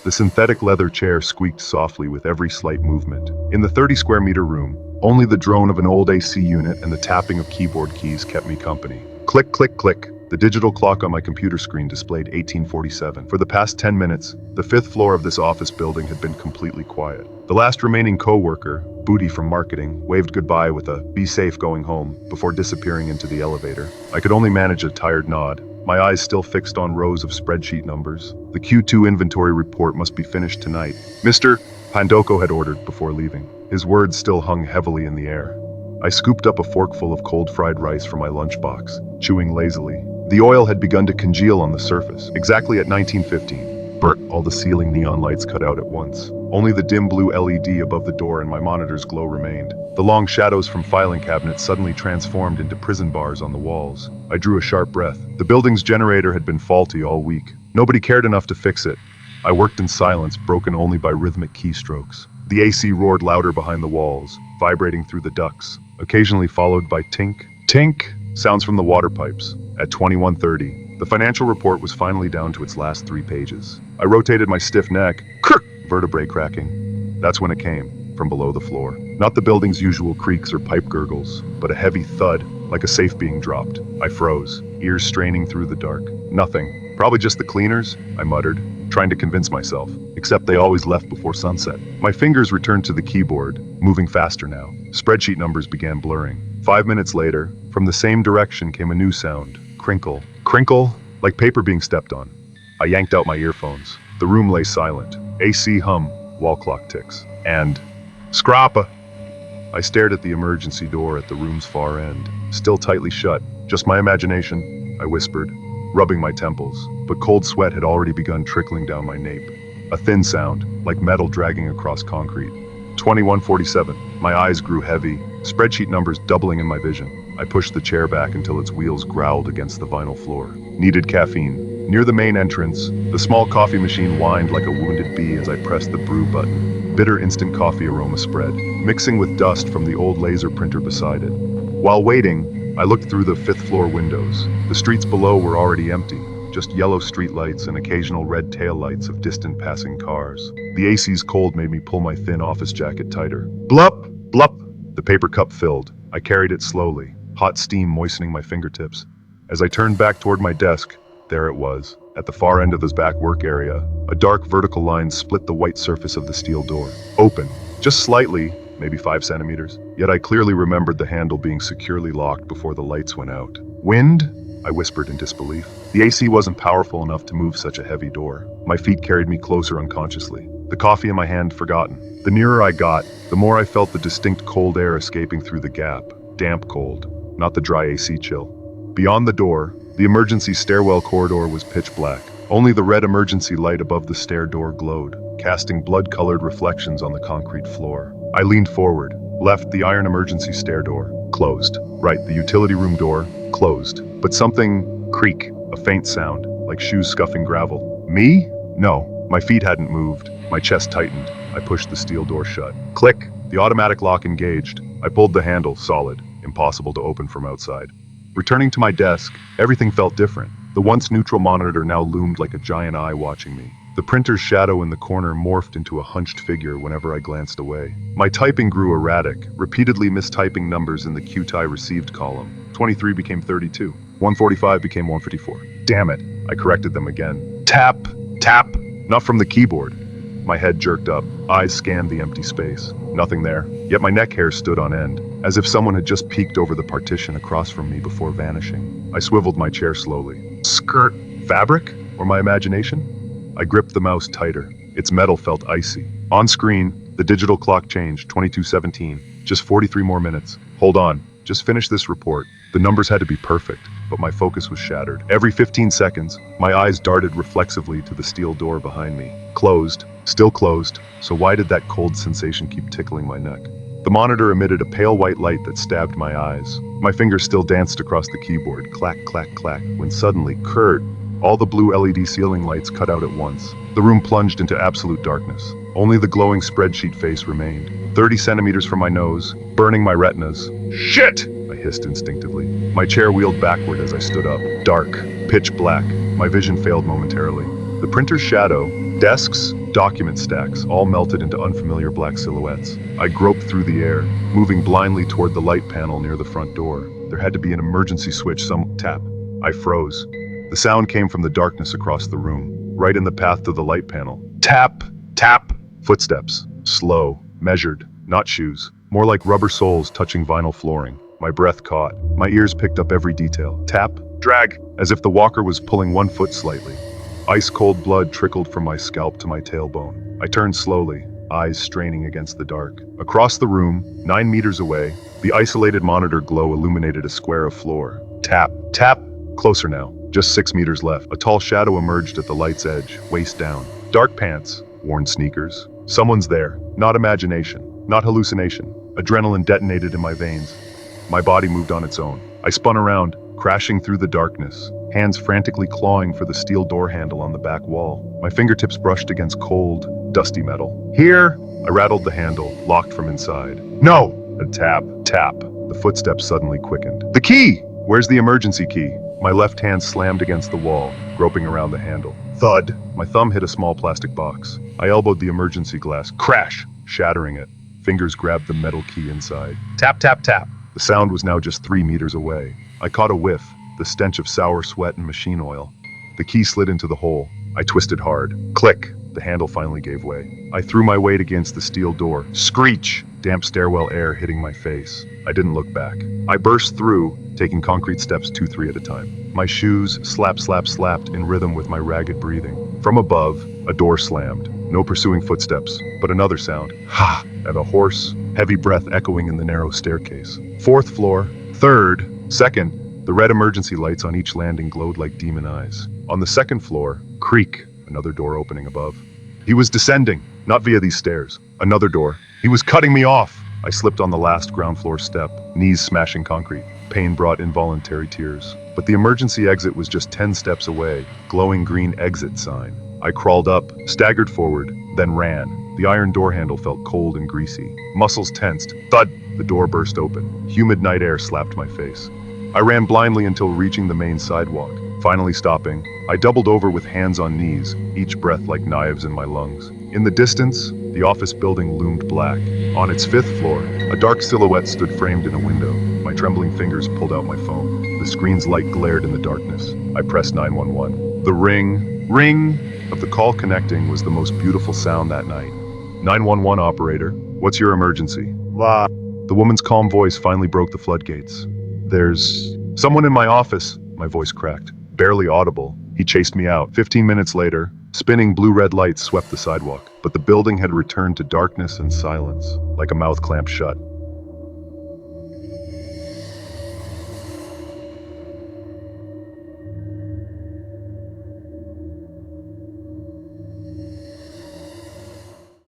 The synthetic leather chair squeaked softly with every slight movement. In the 30-square-meter room, only the drone of an old AC unit and the tapping of keyboard keys kept me company. Click, click, click. The digital clock on my computer screen displayed 1847. For the past 10 minutes, the 5th floor of this office building had been completely quiet. The last remaining co-worker, Booty from marketing, waved goodbye with a "be safe going home" before disappearing into the elevator. I could only manage a tired nod, my eyes still fixed on rows of spreadsheet numbers. The Q2 inventory report must be finished tonight. Mr. Pandoko had ordered before leaving. His words still hung heavily in the air. I scooped up a forkful of cold fried rice from my lunchbox, chewing lazily. The oil had begun to congeal on the surface, exactly at 19:15. Bert, all the ceiling neon lights cut out at once. Only the dim blue LED above the door and my monitor's glow remained. The long shadows from filing cabinets suddenly transformed into prison bars on the walls. I drew a sharp breath. The building's generator had been faulty all week. Nobody cared enough to fix it. I worked in silence, broken only by rhythmic keystrokes. The AC roared louder behind the walls, vibrating through the ducts, occasionally followed by tink, tink sounds from the water pipes. At 21:30, the financial report was finally down to its last 3 pages. I rotated my stiff neck, vertebrae cracking. That's when it came, from below the floor. Not the building's usual creaks or pipe gurgles, but a heavy thud, like a safe being dropped. I froze, ears straining through the dark. Nothing. Probably just the cleaners, I muttered, trying to convince myself, except they always left before sunset. My fingers returned to the keyboard, moving faster now. Spreadsheet numbers began blurring. 5 minutes later, from the same direction came a new sound. Crinkle. Crinkle, like paper being stepped on. I yanked out my earphones. The room lay silent. AC hum, wall clock ticks. And scrappa! I stared at the emergency door at the room's far end, still tightly shut. Just my imagination, I whispered, rubbing my temples, but cold sweat had already begun trickling down my nape. A thin sound, like metal dragging across concrete. 21:47. My eyes grew heavy, spreadsheet numbers doubling in my vision. I pushed the chair back until its wheels growled against the vinyl floor. Needed caffeine. Near the main entrance, the small coffee machine whined like a wounded bee as I pressed the brew button. Bitter instant coffee aroma spread, mixing with dust from the old laser printer beside it. While waiting, I looked through the 5th floor windows. The streets below were already empty, just yellow streetlights and occasional red taillights of distant passing cars. The AC's cold made me pull my thin office jacket tighter. Blup! Blup! The paper cup filled. I carried it slowly, hot steam moistening my fingertips. As I turned back toward my desk, there it was. At the far end of this back work area, a dark vertical line split the white surface of the steel door. Open, just slightly, maybe 5 centimeters. Yet I clearly remembered the handle being securely locked before the lights went out. Wind? I whispered in disbelief. The AC wasn't powerful enough to move such a heavy door. My feet carried me closer unconsciously, the coffee in my hand forgotten. The nearer I got, the more I felt the distinct cold air escaping through the gap. Damp cold, not the dry AC chill. Beyond the door, the emergency stairwell corridor was pitch black. Only the red emergency light above the stair door glowed, casting blood-colored reflections on the concrete floor. I leaned forward, left the iron emergency stair door, closed. Right, the utility room door, closed. But something, creak, a faint sound, like shoes scuffing gravel. Me? No, my feet hadn't moved. My chest tightened. I pushed the steel door shut. Click, the automatic lock engaged. I pulled the handle, solid, impossible to open from outside. Returning to my desk, everything felt different. The once neutral monitor now loomed like a giant eye watching me. The printer's shadow in the corner morphed into a hunched figure whenever I glanced away. My typing grew erratic, repeatedly mistyping numbers in the QTI received column. 23 became 32. 145 became 154. Damn it, I corrected them again. Tap, tap, not from the keyboard. My head jerked up, eyes scanned the empty space. Nothing there, yet my neck hair stood on end, as if someone had just peeked over the partition across from me before vanishing. I swiveled my chair slowly. Skirt, fabric, or my imagination? I gripped the mouse tighter. Its metal felt icy. On screen, the digital clock changed, 22:17. Just 43 more minutes. Hold on, just finish this report. The numbers had to be perfect, but my focus was shattered. Every 15 seconds, my eyes darted reflexively to the steel door behind me. Closed, still closed, so why did that cold sensation keep tickling my neck? The monitor emitted a pale white light that stabbed my eyes. My fingers still danced across the keyboard, clack, clack, clack, when suddenly, Kurt, all the blue LED ceiling lights cut out at once. The room plunged into absolute darkness. Only the glowing spreadsheet face remained, 30 centimeters from my nose, burning my retinas. Shit! I hissed instinctively. My chair wheeled backward as I stood up. Dark, pitch black. My vision failed momentarily. The printer's shadow, desks, document stacks, all melted into unfamiliar black silhouettes. I groped through the air, moving blindly toward the light panel near the front door. There had to be an emergency switch, some tap. I froze. The sound came from the darkness across the room, right in the path to the light panel. Tap, tap, footsteps, slow, measured, not shoes, more like rubber soles touching vinyl flooring. My breath caught. My ears picked up every detail. Tap, drag, as if the walker was pulling one foot slightly. Ice-cold blood trickled from my scalp to my tailbone. I turned slowly, eyes straining against the dark. Across the room, 9 meters away, the isolated monitor glow illuminated a square of floor. Tap, tap, closer now. Just 6 meters left. A tall shadow emerged at the light's edge, waist down. Dark pants, worn sneakers. Someone's there. Not imagination, not hallucination. Adrenaline detonated in my veins. My body moved on its own. I spun around, crashing through the darkness, hands frantically clawing for the steel door handle on the back wall. My fingertips brushed against cold, dusty metal. Here! I rattled the handle, locked from inside. No! A tap, tap. The footsteps suddenly quickened. The key! Where's the emergency key? My left hand slammed against the wall, groping around the handle. Thud! My thumb hit a small plastic box. I elbowed the emergency glass. Crash! Shattering it. Fingers grabbed the metal key inside. Tap, tap, tap. The sound was now just 3 meters away. I caught a whiff, the stench of sour sweat and machine oil. The key slid into the hole. I twisted hard. Click! The handle finally gave way. I threw my weight against the steel door. Screech! Damp stairwell air hitting my face. I didn't look back. I burst through, taking concrete steps 2-3 at a time. My shoes slap, slap, slapped in rhythm with my ragged breathing. From above, a door slammed. No pursuing footsteps, but another sound. Ha! And a hoarse, heavy breath echoing in the narrow staircase. 4th floor, 3rd, 2nd. The red emergency lights on each landing glowed like demon eyes. On the 2nd floor, creak, another door opening above. He was descending, not via these stairs. Another door. He was cutting me off. I slipped on the last ground floor step, knees smashing concrete. Pain brought involuntary tears. But the emergency exit was just 10 steps away, glowing green exit sign. I crawled up, staggered forward, then ran. The iron door handle felt cold and greasy. Muscles tensed. Thud! The door burst open. Humid night air slapped my face. I ran blindly until reaching the main sidewalk. Finally stopping, I doubled over with hands on knees, each breath like knives in my lungs. In the distance, the office building loomed black. On its 5th floor, a dark silhouette stood framed in a window. My trembling fingers pulled out my phone. The screen's light glared in the darkness. I pressed 911. The ring of the call connecting was the most beautiful sound that night. 911 operator, what's your emergency? The woman's calm voice finally broke the floodgates. There's someone in my office, my voice cracked, barely audible. He chased me out. 15 minutes later, spinning blue-red lights swept the sidewalk, but the building had returned to darkness and silence, like a mouth clamped shut.